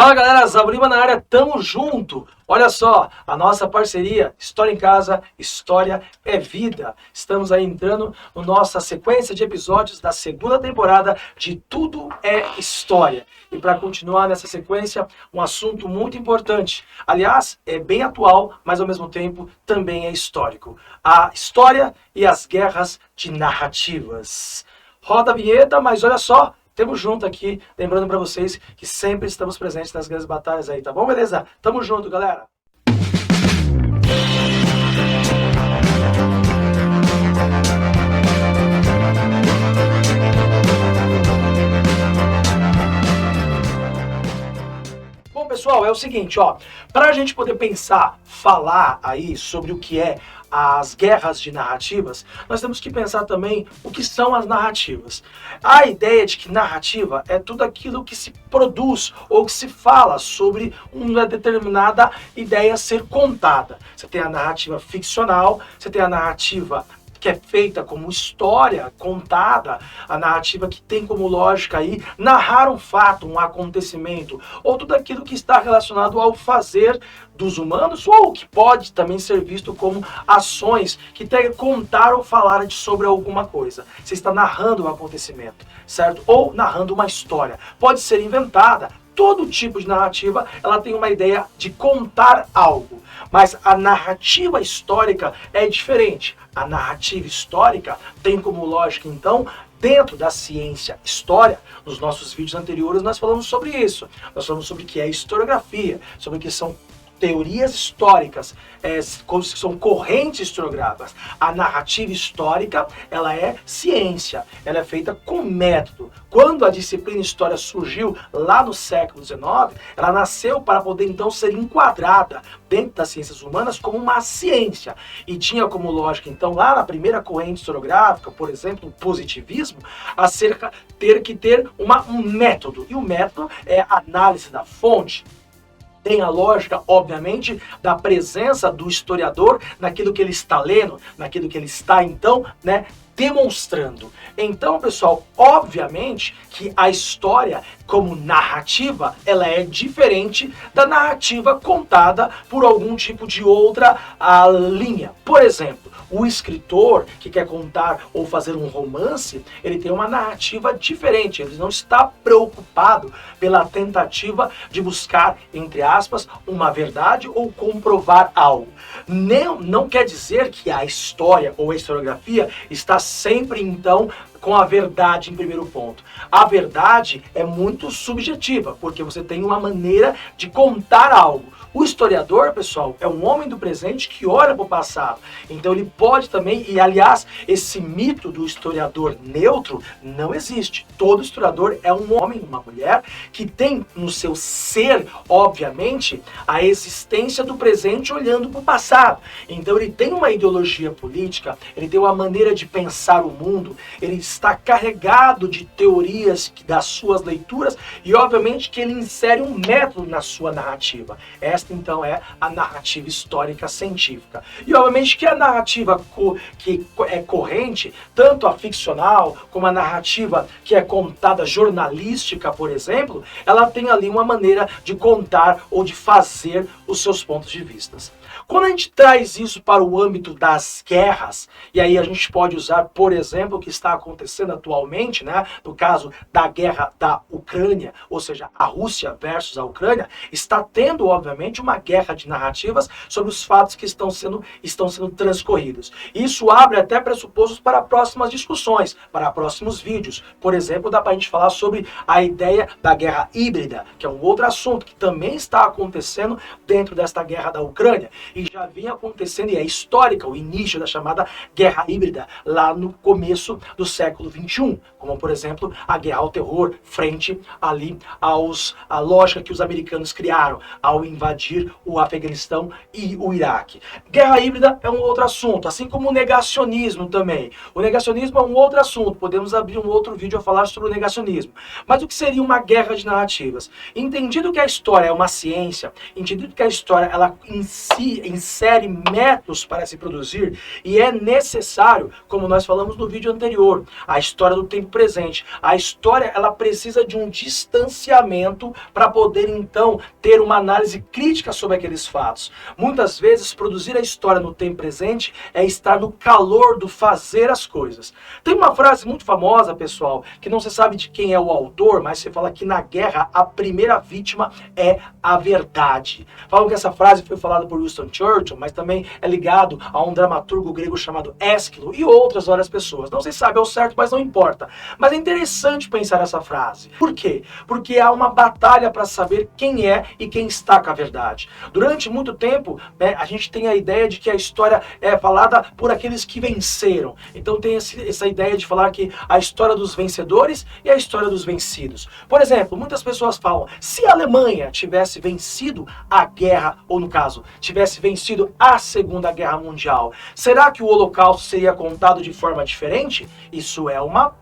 Fala galera, Zaburima na área, tamo junto! Olha só, a nossa parceria História em Casa, História é Vida. Estamos aí entrando na nossa sequência de episódios da segunda temporada de Tudo é História. E para continuar nessa sequência, um assunto muito importante. Aliás, é bem atual, mas ao mesmo tempo também é histórico. A história e as guerras de narrativas. Roda a vinheta, mas olha só, tamo junto aqui, lembrando para vocês que sempre estamos presentes nas grandes batalhas aí, tá bom? Beleza? Tamo junto, galera! Bom, pessoal, é o seguinte, ó, para a gente poder pensar, falar aí sobre o que é as guerras de narrativas, nós temos que pensar também o que são as narrativas. A ideia de que narrativa é tudo aquilo que se produz ou que se fala sobre uma determinada ideia ser contada. Você tem a narrativa ficcional, você tem a narrativa que é feita como história contada, a narrativa que tem como lógica aí narrar um fato, um acontecimento, ou tudo aquilo que está relacionado ao fazer dos humanos, ou que pode também ser visto como ações que tem que contar ou falar sobre alguma coisa. Você está narrando um acontecimento, certo? Ou narrando uma história. Pode ser inventada. Todo tipo de narrativa, ela tem uma ideia de contar algo. Mas a narrativa histórica é diferente. A narrativa histórica tem como lógica, então, dentro da ciência história, nos nossos vídeos anteriores nós falamos sobre isso. Nós falamos sobre o que é historiografia, sobre o que são teorias históricas, como são correntes historiográficas. A narrativa histórica, ela é ciência, ela é feita com método. Quando a disciplina história surgiu lá no século XIX, ela nasceu para poder então ser enquadrada dentro das ciências humanas como uma ciência. E tinha como lógica então lá na primeira corrente historiográfica, por exemplo, o positivismo, ter que ter um método. E o método é a análise da fonte. Tem a lógica, obviamente, da presença do historiador naquilo que ele está lendo, naquilo que ele está, então, demonstrando. Então, pessoal, obviamente que a história, como narrativa, ela é diferente da narrativa contada por algum tipo de outra linha. Por exemplo, o escritor que quer contar ou fazer um romance, ele tem uma narrativa diferente. Ele não está preocupado pela tentativa de buscar, entre aspas, uma verdade ou comprovar algo. Não quer dizer que a história ou a historiografia está sempre, então, com a verdade em primeiro ponto. A verdade é muito subjetiva, porque você tem uma maneira de contar algo. O historiador, pessoal, é um homem do presente que olha para o passado. Então ele pode também, e aliás, esse mito do historiador neutro não existe. Todo historiador é um homem, uma mulher, que tem no seu ser, obviamente, a existência do presente olhando para o passado. Então ele tem uma ideologia política, ele tem uma maneira de pensar o mundo, ele está carregado de teorias das suas leituras e, obviamente, que ele insere um método na sua narrativa. Esta, então, é a narrativa histórica científica. E, obviamente, que a narrativa que é corrente, tanto a ficcional como a narrativa que é contada jornalística, por exemplo, ela tem ali uma maneira de contar ou de fazer os seus pontos de vista. Quando a gente traz isso para o âmbito das guerras, e aí a gente pode usar, por exemplo, o que está acontecendo atualmente, no caso da guerra da Ucrânia, ou seja, a Rússia versus a Ucrânia, está tendo, obviamente, uma guerra de narrativas sobre os fatos que estão sendo transcorridos. Isso abre até pressupostos para próximas discussões, para próximos vídeos. Por exemplo, dá para a gente falar sobre a ideia da guerra híbrida, que é um outro assunto que também está acontecendo dentro desta guerra da Ucrânia. E já vinha acontecendo, e é histórica, o início da chamada guerra híbrida, lá no começo do século XXI, como, por exemplo, a guerra ao terror, frente ali à lógica que os americanos criaram ao invadir o Afeganistão e o Iraque. Guerra híbrida é um outro assunto, assim como o negacionismo também. O negacionismo é um outro assunto, podemos abrir um outro vídeo a falar sobre o negacionismo. Mas o que seria uma guerra de narrativas? Entendido que a história é uma ciência, entendido que a história, ela em si insere métodos para se produzir, e é necessário, como nós falamos no vídeo anterior, a história do tempo presente. A história, ela precisa de um distanciamento para poder, então, ter uma análise crítica sobre aqueles fatos. Muitas vezes, produzir a história no tempo presente é estar no calor do fazer as coisas. Tem uma frase muito famosa, pessoal, que não se sabe de quem é o autor, mas se fala que na guerra a primeira vítima é a verdade. Falam que essa frase foi falada por Winston Churchill, mas também é ligado a um dramaturgo grego chamado Ésquilo e outras várias pessoas. Não se sabe ao certo, mas não importa. Mas é interessante pensar essa frase. Por quê? Porque há uma batalha para saber quem é e quem está com a verdade. Durante muito tempo, né, a gente tem a ideia de que a história é falada por aqueles que venceram. Então tem essa ideia de falar que a história dos vencedores e a história dos vencidos. Por exemplo, muitas pessoas falam, se a Alemanha tivesse vencido a guerra, ou no caso, tivesse vencido a Segunda Guerra Mundial, será que o Holocausto seria contado de forma diferente? Isso é uma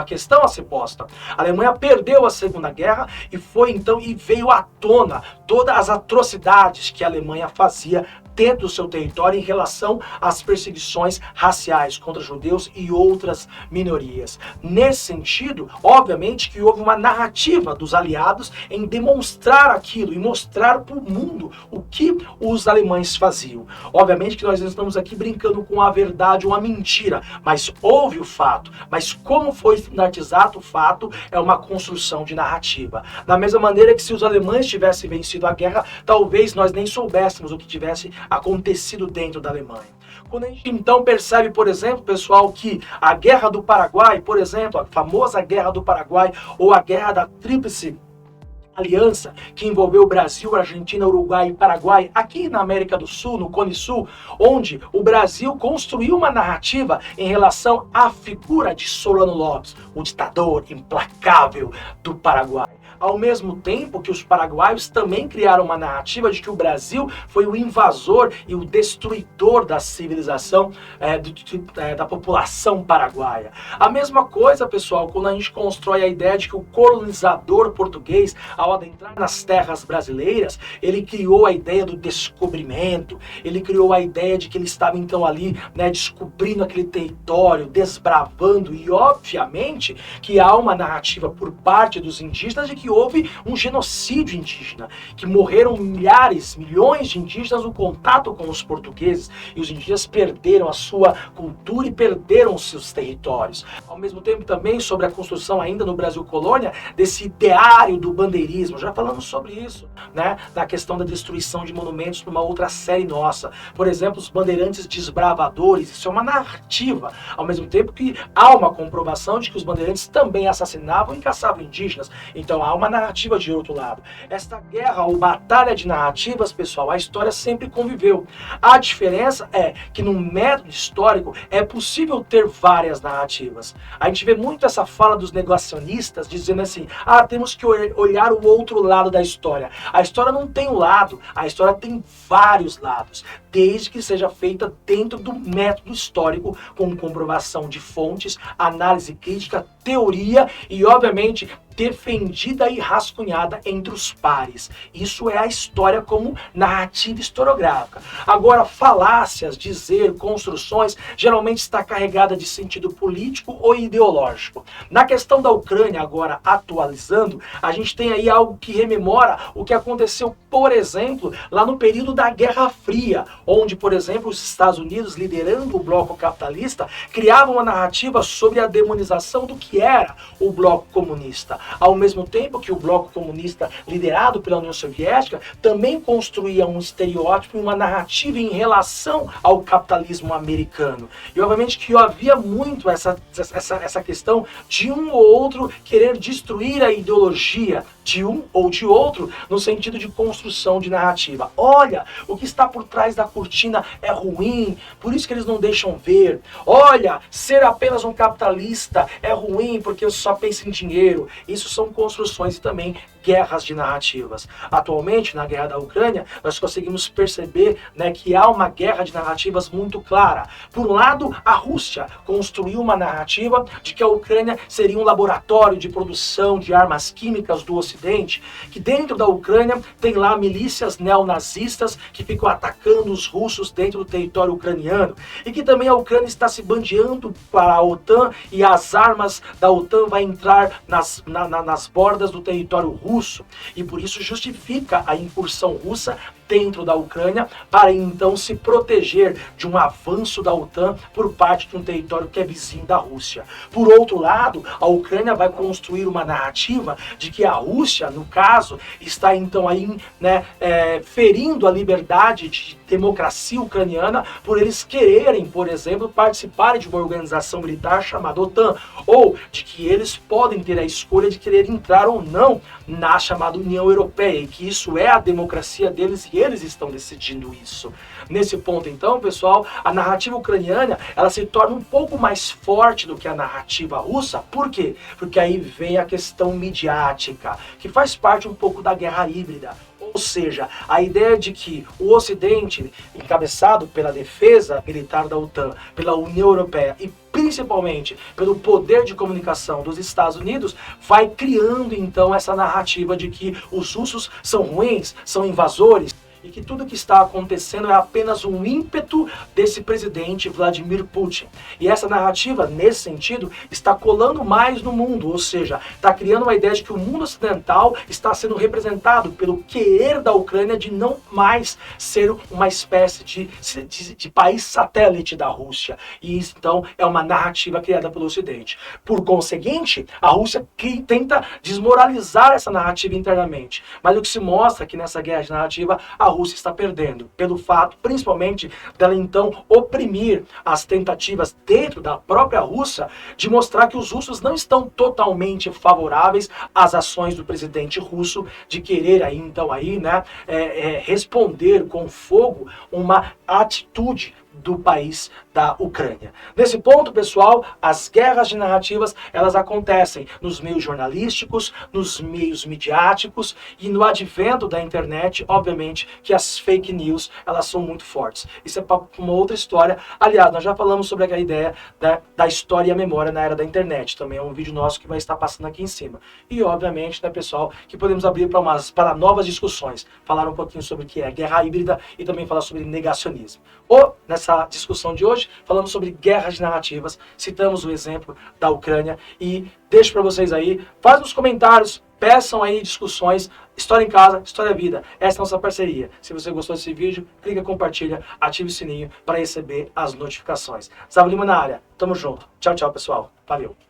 questão a ser posta. A Alemanha perdeu a Segunda Guerra e foi então e veio à tona todas as atrocidades que a Alemanha fazia dentro do seu território em relação às perseguições raciais contra judeus e outras minorias. Nesse sentido, obviamente que houve uma narrativa dos aliados em demonstrar aquilo e mostrar para o mundo o que os alemães faziam. Obviamente que nós estamos aqui brincando com a verdade ou a mentira, mas houve o fato. Mas como foi finalizado o fato é uma construção de narrativa. Da mesma maneira que se os alemães tivessem vencido a guerra, talvez nós nem soubéssemos o que tivesse acontecido dentro da Alemanha. Quando a gente então percebe, por exemplo, pessoal, que a Guerra do Paraguai, por exemplo, a famosa Guerra do Paraguai ou a Guerra da Tríplice Aliança, que envolveu Brasil, Argentina, Uruguai e Paraguai, aqui na América do Sul, no Cone Sul, onde o Brasil construiu uma narrativa em relação à figura de Solano Lopes, o ditador implacável do Paraguai. Ao mesmo tempo que os paraguaios também criaram uma narrativa de que o Brasil foi o invasor e o destruidor da civilização da população paraguaia. A mesma coisa, pessoal, quando a gente constrói a ideia de que o colonizador português, ao adentrar nas terras brasileiras, ele criou a ideia do descobrimento, ele criou a ideia de que ele estava então ali, né, descobrindo aquele território, desbravando, e obviamente que há uma narrativa por parte dos indígenas de que houve um genocídio indígena, que morreram milhares, milhões de indígenas no contato com os portugueses, e os indígenas perderam a sua cultura e perderam os seus territórios. Ao mesmo tempo também sobre a construção ainda no Brasil Colônia, desse ideário do bandeirismo, já falamos sobre isso, né, na questão da destruição de monumentos numa outra série nossa. Por exemplo, os bandeirantes desbravadores, isso é uma narrativa, ao mesmo tempo que há uma comprovação de que os bandeirantes também assassinavam e caçavam indígenas, então há uma narrativa de outro lado. Esta guerra ou batalha de narrativas, pessoal, a história sempre conviveu. A diferença é que no método histórico é possível ter várias narrativas. A gente vê muito essa fala dos negacionistas dizendo assim, temos que olhar o outro lado da história. A história não tem um lado, a história tem vários lados, desde que seja feita dentro do método histórico, com comprovação de fontes, análise crítica, teoria e, obviamente, defendida e rascunhada entre os pares. Isso é a história como narrativa historiográfica. Agora, falácias, dizer, construções, geralmente está carregada de sentido político ou ideológico. Na questão da Ucrânia, agora atualizando, a gente tem aí algo que rememora o que aconteceu, por exemplo, lá no período da Guerra Fria, onde, por exemplo, os Estados Unidos, liderando o bloco capitalista, criavam uma narrativa sobre a demonização do que era o bloco comunista. Ao mesmo tempo que o bloco comunista, liderado pela União Soviética, também construía um estereótipo e uma narrativa em relação ao capitalismo americano. E obviamente que havia muito essa questão de um ou outro querer destruir a ideologia de um ou de outro no sentido de construção de narrativa. Olha, o que está por trás da cortina é ruim, por isso que eles não deixam ver. Olha, ser apenas um capitalista é ruim porque eu só penso em dinheiro. Isso são construções e também guerras de narrativas. Atualmente, na guerra da Ucrânia, nós conseguimos perceber, né, que há uma guerra de narrativas muito clara. Por um lado, a Rússia construiu uma narrativa de que a Ucrânia seria um laboratório de produção de armas químicas do Ocidente, que dentro da Ucrânia tem lá milícias neonazistas que ficam atacando os russos dentro do território ucraniano, e que também a Ucrânia está se bandeando para a OTAN e as armas da OTAN vai entrar nas bordas do território russo, e por isso justifica a incursão russa dentro da Ucrânia para então se proteger de um avanço da OTAN por parte de um território que é vizinho da Rússia. Por outro lado, a Ucrânia vai construir uma narrativa de que a Rússia, no caso, está então aí, né, ferindo a liberdade de democracia ucraniana por eles quererem, por exemplo, participarem de uma organização militar chamada OTAN, ou de que eles podem ter a escolha de querer entrar ou não na chamada União Europeia, e que isso é a democracia deles e eles estão decidindo isso. Nesse ponto, então, pessoal, a narrativa ucraniana, ela se torna um pouco mais forte do que a narrativa russa. Por quê? Porque aí vem a questão midiática, que faz parte um pouco da guerra híbrida. Ou seja, a ideia de que o Ocidente, encabeçado pela defesa militar da OTAN, pela União Europeia e principalmente pelo poder de comunicação dos Estados Unidos, vai criando então essa narrativa de que os russos são ruins, são invasores, e que tudo que está acontecendo é apenas um ímpeto desse presidente Vladimir Putin. E essa narrativa, nesse sentido, está colando mais no mundo, ou seja, está criando uma ideia de que o mundo ocidental está sendo representado pelo querer da Ucrânia de não mais ser uma espécie de país satélite da Rússia. E isso, então, é uma narrativa criada pelo Ocidente. Por conseguinte, a Rússia tenta desmoralizar essa narrativa internamente. Mas o que se mostra que nessa guerra de narrativa, a Rússia está perdendo, pelo fato, principalmente, dela então oprimir as tentativas dentro da própria Rússia de mostrar que os russos não estão totalmente favoráveis às ações do presidente russo de querer aí, então, né, responder com fogo uma atitude do país da Ucrânia. Nesse ponto, pessoal, as guerras de narrativas, elas acontecem nos meios jornalísticos, nos meios midiáticos e no advento da internet, obviamente, que as fake news, elas são muito fortes. Isso é uma outra história. Aliás, nós já falamos sobre aquela ideia da história e a memória na era da internet. Também é um vídeo nosso que vai estar passando aqui em cima. E, obviamente, né, pessoal, que podemos abrir para novas discussões. Falar um pouquinho sobre o que é guerra híbrida e também falar sobre negacionismo. Ou, nessa discussão de hoje, falamos sobre guerras de narrativas, citamos o exemplo da Ucrânia e deixo para vocês aí, faz nos comentários, peçam aí discussões, História em Casa, História Vida, essa é a nossa parceria. Se você gostou desse vídeo, clica, compartilha, ative o sininho para receber as notificações. Zavo Lima na área, tamo junto, tchau, tchau pessoal, valeu!